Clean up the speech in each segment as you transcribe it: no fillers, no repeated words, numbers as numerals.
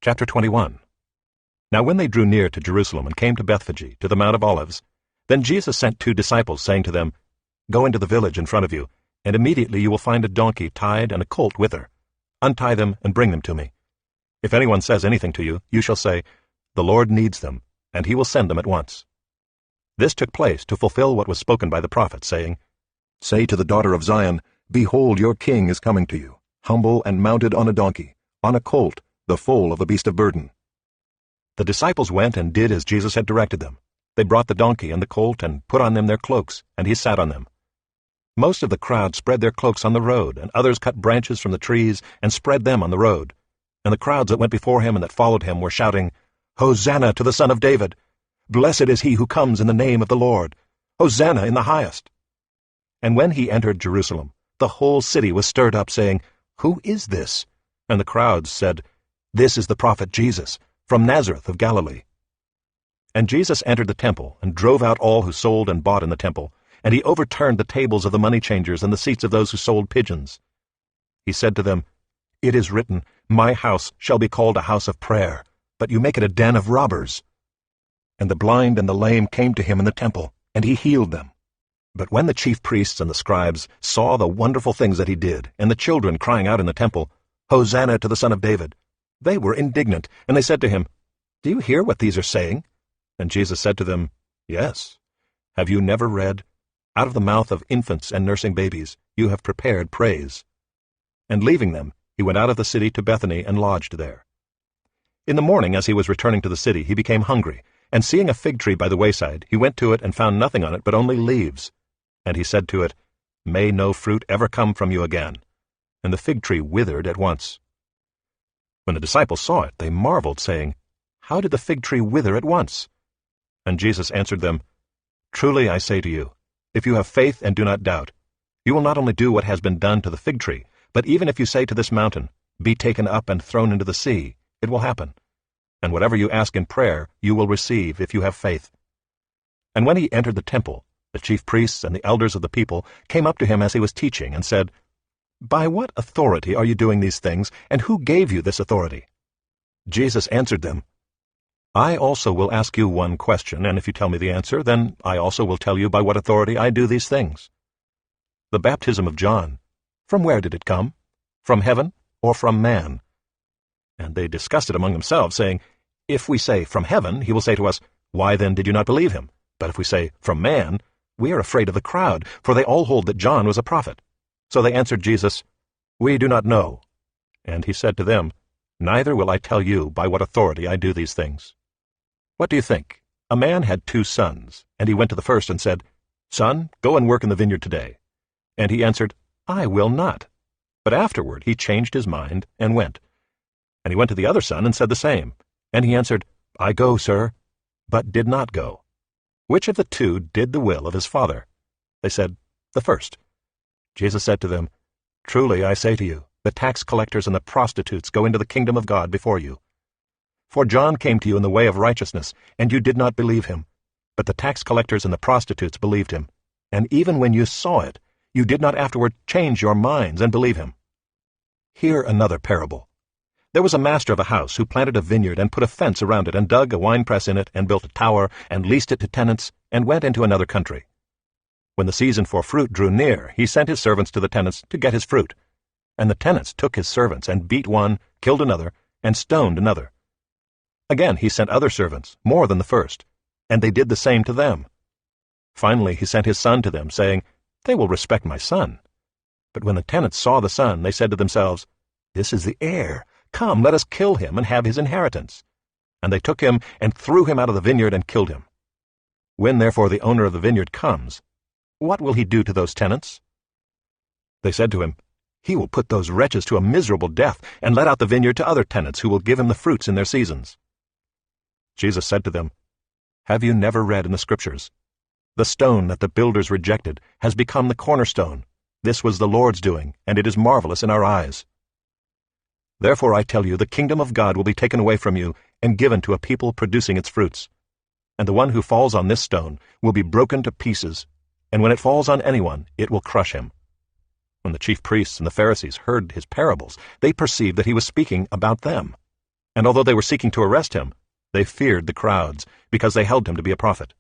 Chapter 21. Now when they drew near to Jerusalem and came to Bethphage, to the Mount of Olives, then Jesus sent 2 disciples, saying to them, Go into the village in front of you, and immediately you will find a donkey tied and a colt with her. Untie them and bring them to me. If anyone says anything to you, you shall say, The Lord needs them, and he will send them at once. This took place to fulfill what was spoken by the prophet, saying, Say to the daughter of Zion, Behold, your king is coming to you, humble and mounted on a donkey, on a colt, the foal of a beast of burden. The disciples went and did as Jesus had directed them. They brought the donkey and the colt and put on them their cloaks, and he sat on them. Most of the crowd spread their cloaks on the road, and others cut branches from the trees and spread them on the road. And the crowds that went before him and that followed him were shouting, Hosanna to the Son of David! Blessed is he who comes in the name of the Lord! Hosanna in the highest! And when he entered Jerusalem, the whole city was stirred up, saying, Who is this? And the crowds said, This is the prophet Jesus, from Nazareth of Galilee. And Jesus entered the temple, and drove out all who sold and bought in the temple, and he overturned the tables of the money changers and the seats of those who sold pigeons. He said to them, It is written, My house shall be called a house of prayer, but you make it a den of robbers. And the blind and the lame came to him in the temple, and he healed them. But when the chief priests and the scribes saw the wonderful things that he did, and the children crying out in the temple, Hosanna to the Son of David, they were indignant, and they said to him, Do you hear what these are saying? And Jesus said to them, Yes. Have you never read, Out of the mouth of infants and nursing babies you have prepared praise? And leaving them, he went out of the city to Bethany and lodged there. In the morning, as he was returning to the city, he became hungry, and seeing a fig tree by the wayside, he went to it and found nothing on it but only leaves. And he said to it, May no fruit ever come from you again. And the fig tree withered at once. When the disciples saw it, they marveled, saying, How did the fig tree wither at once? And Jesus answered them, Truly I say to you, if you have faith and do not doubt, you will not only do what has been done to the fig tree, but even if you say to this mountain, Be taken up and thrown into the sea, it will happen. And whatever you ask in prayer, you will receive if you have faith. And when he entered the temple, the chief priests and the elders of the people came up to him as he was teaching and said, By what authority are you doing these things, and who gave you this authority? Jesus answered them, I also will ask you one question, and if you tell me the answer, then I also will tell you by what authority I do these things. The baptism of John, from where did it come? From heaven or from man? And they discussed it among themselves, saying, If we say, From heaven, he will say to us, Why then did you not believe him? But if we say, From man, we are afraid of the crowd, for they all hold that John was a prophet. So they answered Jesus, We do not know. And he said to them, Neither will I tell you by what authority I do these things. What do you think? A man had 2 sons, and he went to the first and said, Son, go and work in the vineyard today. And he answered, I will not. But afterward he changed his mind and went. And he went to the other son and said the same. And he answered, I go, sir, but did not go. Which of the 2 did the will of his father? They said, The first. Jesus said to them, Truly I say to you, the tax collectors and the prostitutes go into the kingdom of God before you. For John came to you in the way of righteousness, and you did not believe him. But the tax collectors and the prostitutes believed him. And even when you saw it, you did not afterward change your minds and believe him. Hear another parable. There was a master of a house who planted a vineyard and put a fence around it and dug a winepress in it and built a tower and leased it to tenants and went into another country. When the season for fruit drew near, he sent his servants to the tenants to get his fruit. And the tenants took his servants and beat one, killed another, and stoned another. Again he sent other servants, more than the first, and they did the same to them. Finally he sent his son to them, saying, They will respect my son. But when the tenants saw the son, they said to themselves, This is the heir. Come, let us kill him and have his inheritance. And they took him and threw him out of the vineyard and killed him. When therefore the owner of the vineyard comes, what will he do to those tenants? They said to him, He will put those wretches to a miserable death and let out the vineyard to other tenants who will give him the fruits in their seasons. Jesus said to them, Have you never read in the Scriptures, The stone that the builders rejected has become the cornerstone. This was the Lord's doing, and it is marvelous in our eyes. Therefore I tell you, the kingdom of God will be taken away from you and given to a people producing its fruits. And the one who falls on this stone will be broken to pieces, and when it falls on anyone, it will crush him. When the chief priests and the Pharisees heard his parables, they perceived that he was speaking about them. And although they were seeking to arrest him, they feared the crowds, because they held him to be a prophet.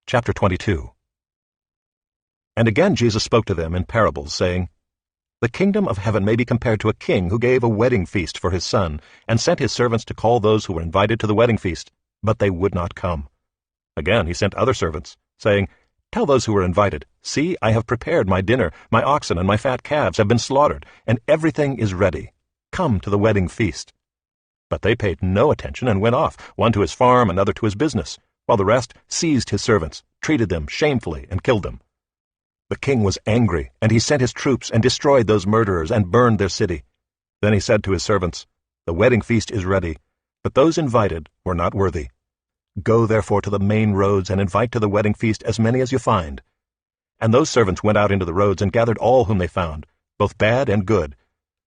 Chapter 22. And again Jesus spoke to them in parables, saying, The kingdom of heaven may be compared to a king who gave a wedding feast for his son, and sent his servants to call those who were invited to the wedding feast, but they would not come. Again he sent other servants, saying, Tell those who were invited, See, I have prepared my dinner, my oxen and my fat calves have been slaughtered, and everything is ready. Come to the wedding feast. But they paid no attention and went off, one to his farm, another to his business, while the rest seized his servants, treated them shamefully, and killed them. The king was angry, and he sent his troops and destroyed those murderers and burned their city. Then he said to his servants, The wedding feast is ready, but those invited were not worthy. Go therefore to the main roads and invite to the wedding feast as many as you find. And those servants went out into the roads and gathered all whom they found, both bad and good.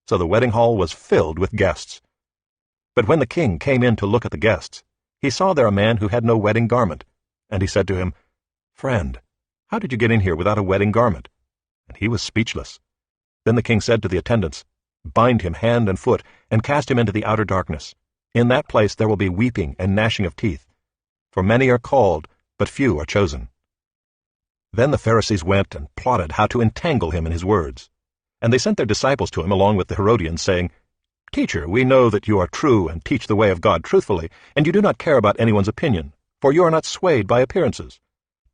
So the wedding hall was filled with guests. But when the king came in to look at the guests, he saw there a man who had no wedding garment. And he said to him, Friend, how did you get in here without a wedding garment? And he was speechless. Then the king said to the attendants, Bind him hand and foot, and cast him into the outer darkness. In that place there will be weeping and gnashing of teeth. For many are called, but few are chosen. Then the Pharisees went and plotted how to entangle him in his words. And they sent their disciples to him along with the Herodians, saying, Teacher, we know that you are true and teach the way of God truthfully, and you do not care about anyone's opinion, for you are not swayed by appearances.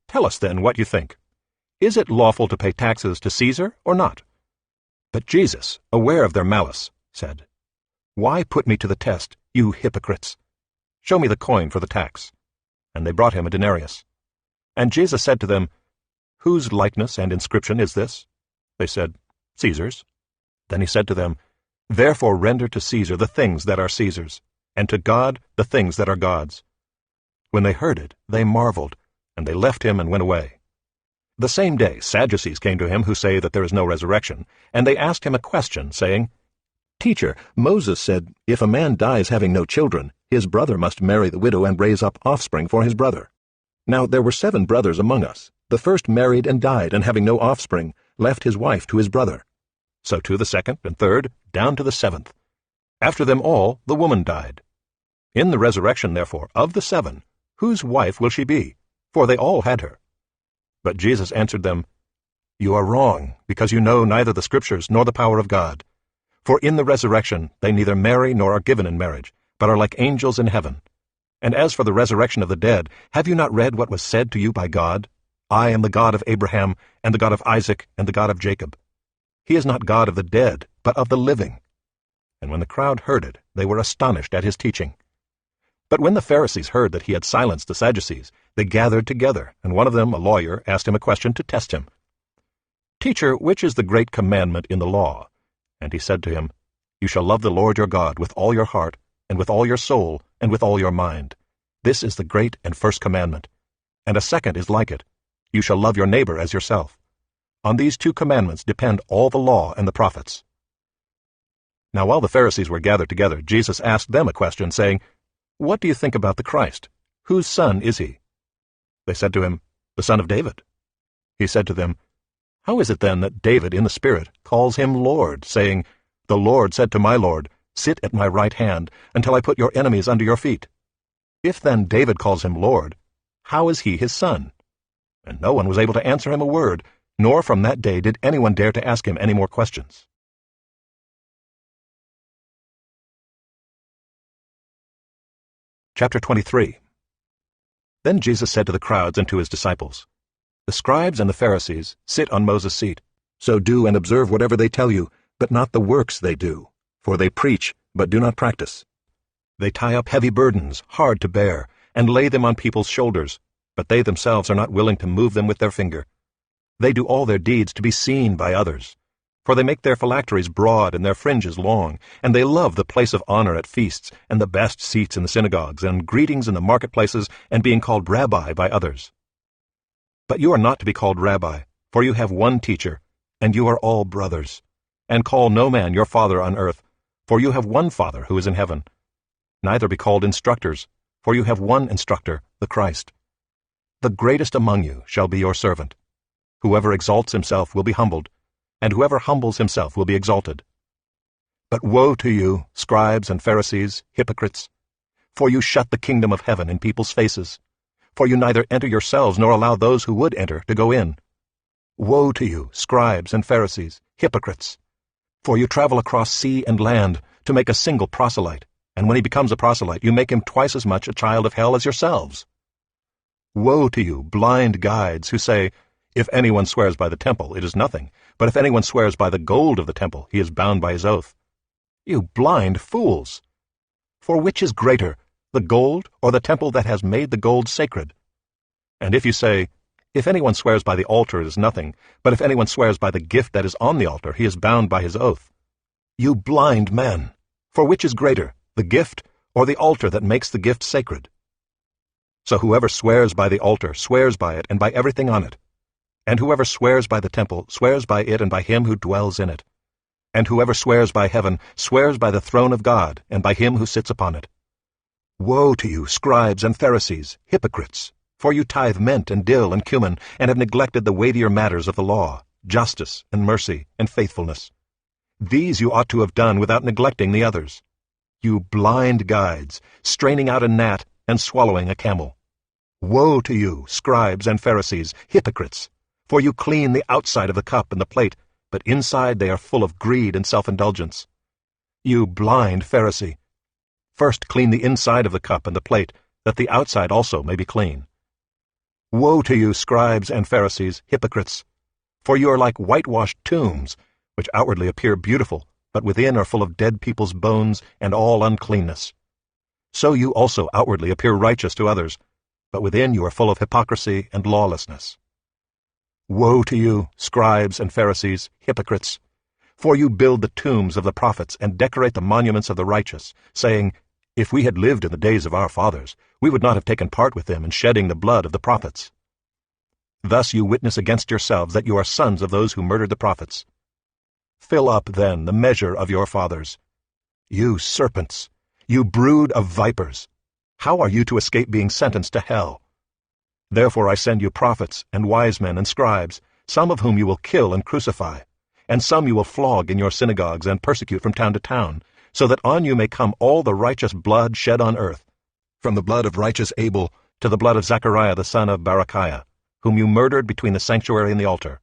Tell us then what you think. Is it lawful to pay taxes to Caesar or not? But Jesus, aware of their malice, said, Why put me to the test, you hypocrites? Show me the coin for the tax. And they brought him a denarius. And Jesus said to them, Whose likeness and inscription is this? They said, Caesar's. Then he said to them, Therefore render to Caesar the things that are Caesar's, and to God the things that are God's. When they heard it, they marveled, and they left him and went away. The same day Sadducees came to him who say that there is no resurrection, and they asked him a question, saying, Teacher, Moses said, If a man dies having no children, his brother must marry the widow and raise up offspring for his brother. Now there were 7 brothers among us. The first married and died, and having no offspring, left his wife to his brother. So too the second and third, down to the 7th. After them all, the woman died. In the resurrection, therefore, of the 7, whose wife will she be? For they all had her. But Jesus answered them, You are wrong, because you know neither the Scriptures nor the power of God. For in the resurrection they neither marry nor are given in marriage, but are like angels in heaven. And as for the resurrection of the dead, have you not read what was said to you by God? I am the God of Abraham, and the God of Isaac, and the God of Jacob. He is not God of the dead, but of the living. And when the crowd heard it, they were astonished at his teaching. But when the Pharisees heard that he had silenced the Sadducees, they gathered together, and one of them, a lawyer, asked him a question to test him. Teacher, which is the great commandment in the law? And he said to him, You shall love the Lord your God with all your heart, and with all your soul, and with all your mind. This is the great and first commandment. And a second is like it. You shall love your neighbor as yourself. On these 2 commandments depend all the law and the prophets. Now while the Pharisees were gathered together, Jesus asked them a question, saying, What do you think about the Christ? Whose son is he? They said to him, The son of David. He said to them, How is it then that David in the Spirit calls him Lord, saying, The Lord said to my Lord, Sit at my right hand, until I put your enemies under your feet? If then David calls him Lord, how is he his son? And no one was able to answer him a word, nor from that day did anyone dare to ask him any more questions. Chapter 23. Then Jesus said to the crowds and to his disciples, The scribes and the Pharisees sit on Moses' seat. So do and observe whatever they tell you, but not the works they do. For they preach, but do not practice. They tie up heavy burdens, hard to bear, and lay them on people's shoulders, but they themselves are not willing to move them with their finger. They do all their deeds to be seen by others. For they make their phylacteries broad and their fringes long, and they love the place of honor at feasts, and the best seats in the synagogues, and greetings in the marketplaces, and being called rabbi by others. But you are not to be called rabbi, for you have one teacher, and you are all brothers. And call no man your father on earth, for you have one Father who is in heaven. Neither be called instructors, for you have one instructor, the Christ. The greatest among you shall be your servant. Whoever exalts himself will be humbled, and whoever humbles himself will be exalted. But woe to you, scribes and Pharisees, hypocrites! For you shut the kingdom of heaven in people's faces. For you neither enter yourselves nor allow those who would enter to go in. Woe to you, scribes and Pharisees, hypocrites! For you travel across sea and land to make a single proselyte, and when he becomes a proselyte, you make him twice as much a child of hell as yourselves. Woe to you, blind guides, who say, If anyone swears by the temple, it is nothing, but if anyone swears by the gold of the temple, he is bound by his oath. You blind fools! For which is greater, the gold or the temple that has made the gold sacred? And if you say, If anyone swears by the altar, it is nothing, but if anyone swears by the gift that is on the altar, he is bound by his oath. You blind men! For which is greater, the gift or the altar that makes the gift sacred? So whoever swears by the altar swears by it and by everything on it. And whoever swears by the temple swears by it and by him who dwells in it. And whoever swears by heaven swears by the throne of God and by him who sits upon it. Woe to you, scribes and Pharisees, hypocrites! For you tithe mint and dill and cumin, and have neglected the weightier matters of the law, justice and mercy and faithfulness. These you ought to have done without neglecting the others. You blind guides, straining out a gnat and swallowing a camel. Woe to you, scribes and Pharisees, hypocrites! For you clean the outside of the cup and the plate, but inside they are full of greed and self-indulgence. You blind Pharisee! First clean the inside of the cup and the plate, that the outside also may be clean. Woe to you, scribes and Pharisees, hypocrites! For you are like whitewashed tombs, which outwardly appear beautiful, but within are full of dead people's bones and all uncleanness. So you also outwardly appear righteous to others, but within you are full of hypocrisy and lawlessness. Woe to you, scribes and Pharisees, hypocrites! For you build the tombs of the prophets and decorate the monuments of the righteous, saying, If we had lived in the days of our fathers, we would not have taken part with them in shedding the blood of the prophets. Thus you witness against yourselves that you are sons of those who murdered the prophets. Fill up, then, the measure of your fathers. You serpents! You brood of vipers! How are you to escape being sentenced to hell? Therefore I send you prophets and wise men and scribes, some of whom you will kill and crucify, and some you will flog in your synagogues and persecute from town to town, so that on you may come all the righteous blood shed on earth, from the blood of righteous Abel to the blood of Zechariah the son of Berechiah, whom you murdered between the sanctuary and the altar.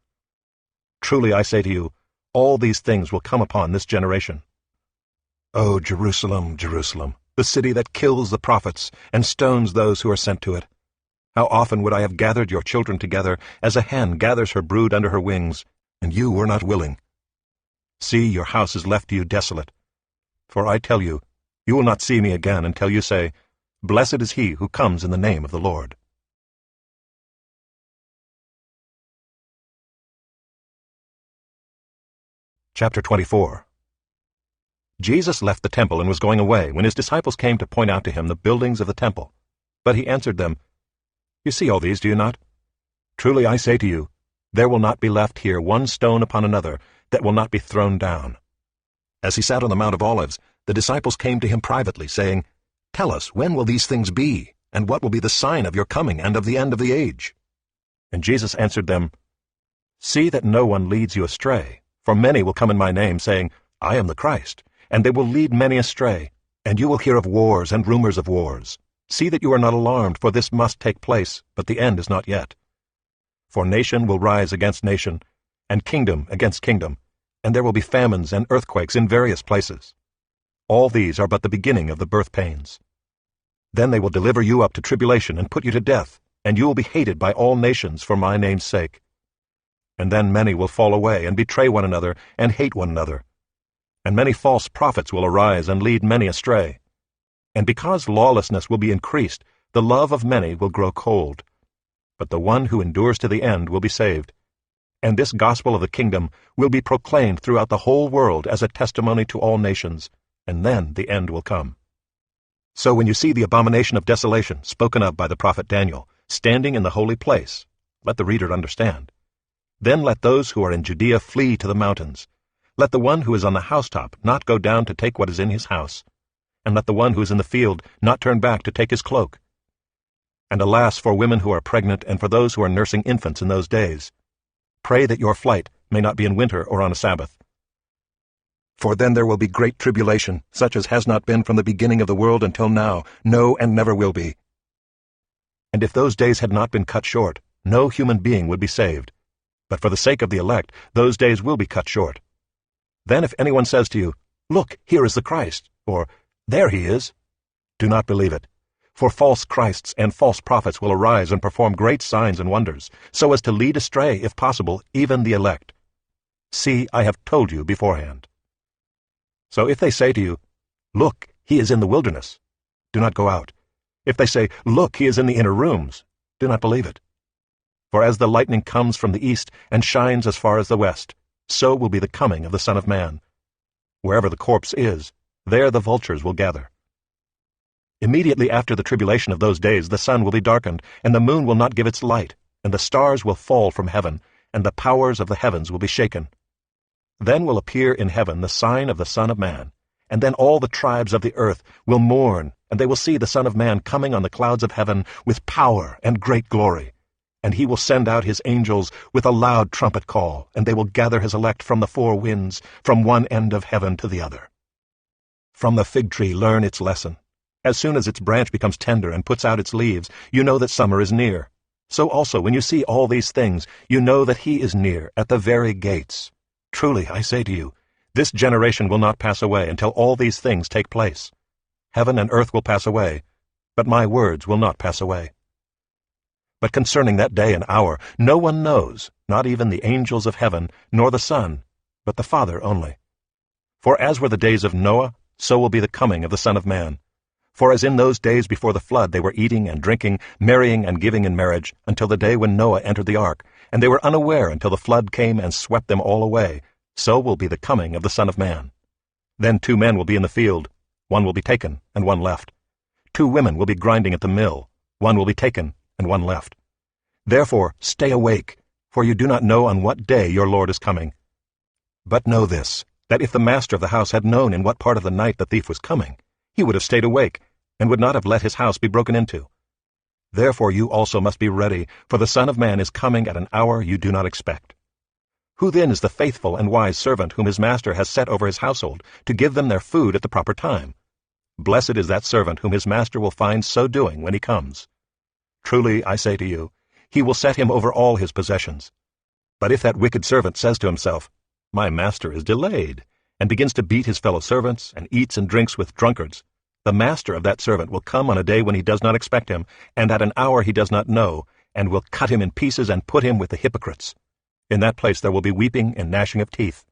Truly I say to you, all these things will come upon this generation. O Jerusalem, Jerusalem, the city that kills the prophets and stones those who are sent to it! How often would I have gathered your children together, as a hen gathers her brood under her wings, and you were not willing. See, your house is left to you desolate. For I tell you, you will not see me again until you say, Blessed is he who comes in the name of the Lord. Chapter 24. Jesus left the temple and was going away, when his disciples came to point out to him the buildings of the temple. But he answered them, You see all these, do you not? Truly I say to you, there will not be left here one stone upon another that will not be thrown down. As he sat on the Mount of Olives, the disciples came to him privately, saying, Tell us, when will these things be, and what will be the sign of your coming and of the end of the age? And Jesus answered them, See that no one leads you astray, for many will come in my name, saying, I am the Christ, and they will lead many astray, and you will hear of wars and rumors of wars. See that you are not alarmed, for this must take place, but the end is not yet. For nation will rise against nation, and kingdom against kingdom, and there will be famines and earthquakes in various places. All these are but the beginning of the birth pains. Then they will deliver you up to tribulation and put you to death, and you will be hated by all nations for my name's sake. And then many will fall away and betray one another and hate one another. And many false prophets will arise and lead many astray. And because lawlessness will be increased, the love of many will grow cold. But the one who endures to the end will be saved. And this gospel of the kingdom will be proclaimed throughout the whole world as a testimony to all nations, and then the end will come. So when you see the abomination of desolation spoken of by the prophet Daniel standing in the holy place, let the reader understand. Then let those who are in Judea flee to the mountains. Let the one who is on the housetop not go down to take what is in his house. And let the one who is in the field not turn back to take his cloak. And alas for women who are pregnant and for those who are nursing infants in those days. Pray that your flight may not be in winter or on a Sabbath. For then there will be great tribulation, such as has not been from the beginning of the world until now, no, and never will be. And if those days had not been cut short, no human being would be saved. But for the sake of the elect, those days will be cut short. Then if anyone says to you, "Look, here is the Christ," or "There he is," do not believe it. For false Christs and false prophets will arise and perform great signs and wonders, so as to lead astray, if possible, even the elect. See, I have told you beforehand. So if they say to you, "Look, he is in the wilderness," do not go out. If they say, "Look, he is in the inner rooms," do not believe it. For as the lightning comes from the east and shines as far as the west, so will be the coming of the Son of Man. Wherever the corpse is, there the vultures will gather. Immediately after the tribulation of those days the sun will be darkened, and the moon will not give its light, and the stars will fall from heaven, and the powers of the heavens will be shaken. Then will appear in heaven the sign of the Son of Man, and then all the tribes of the earth will mourn, and they will see the Son of Man coming on the clouds of heaven with power and great glory. And he will send out his angels with a loud trumpet call, and they will gather his elect from the four winds, from one end of heaven to the other. From the fig tree learn its lesson. As soon as its branch becomes tender and puts out its leaves, you know that summer is near. So also, when you see all these things, you know that he is near, at the very gates. Truly, I say to you, this generation will not pass away until all these things take place. Heaven and earth will pass away, but my words will not pass away. But concerning that day and hour, no one knows, not even the angels of heaven, nor the Son, but the Father only. For as were the days of Noah, so will be the coming of the Son of Man. For as in those days before the flood they were eating and drinking, marrying and giving in marriage, until the day when Noah entered the ark, and they were unaware until the flood came and swept them all away, so will be the coming of the Son of Man. Then 2 men will be in the field, one will be taken, and one left. 2 women will be grinding at the mill, one will be taken, and one left. Therefore stay awake, for you do not know on what day your Lord is coming. But know this, that if the master of the house had known in what part of the night the thief was coming, he would have stayed awake, and would not have let his house be broken into. Therefore you also must be ready, for the Son of Man is coming at an hour you do not expect. Who then is the faithful and wise servant whom his master has set over his household, to give them their food at the proper time? Blessed is that servant whom his master will find so doing when he comes. Truly, I say to you, he will set him over all his possessions. But if that wicked servant says to himself, "My master is delayed," and begins to beat his fellow servants, and eats and drinks with drunkards, the master of that servant will come on a day when he does not expect him, and at an hour he does not know, and will cut him in pieces and put him with the hypocrites. In that place there will be weeping and gnashing of teeth.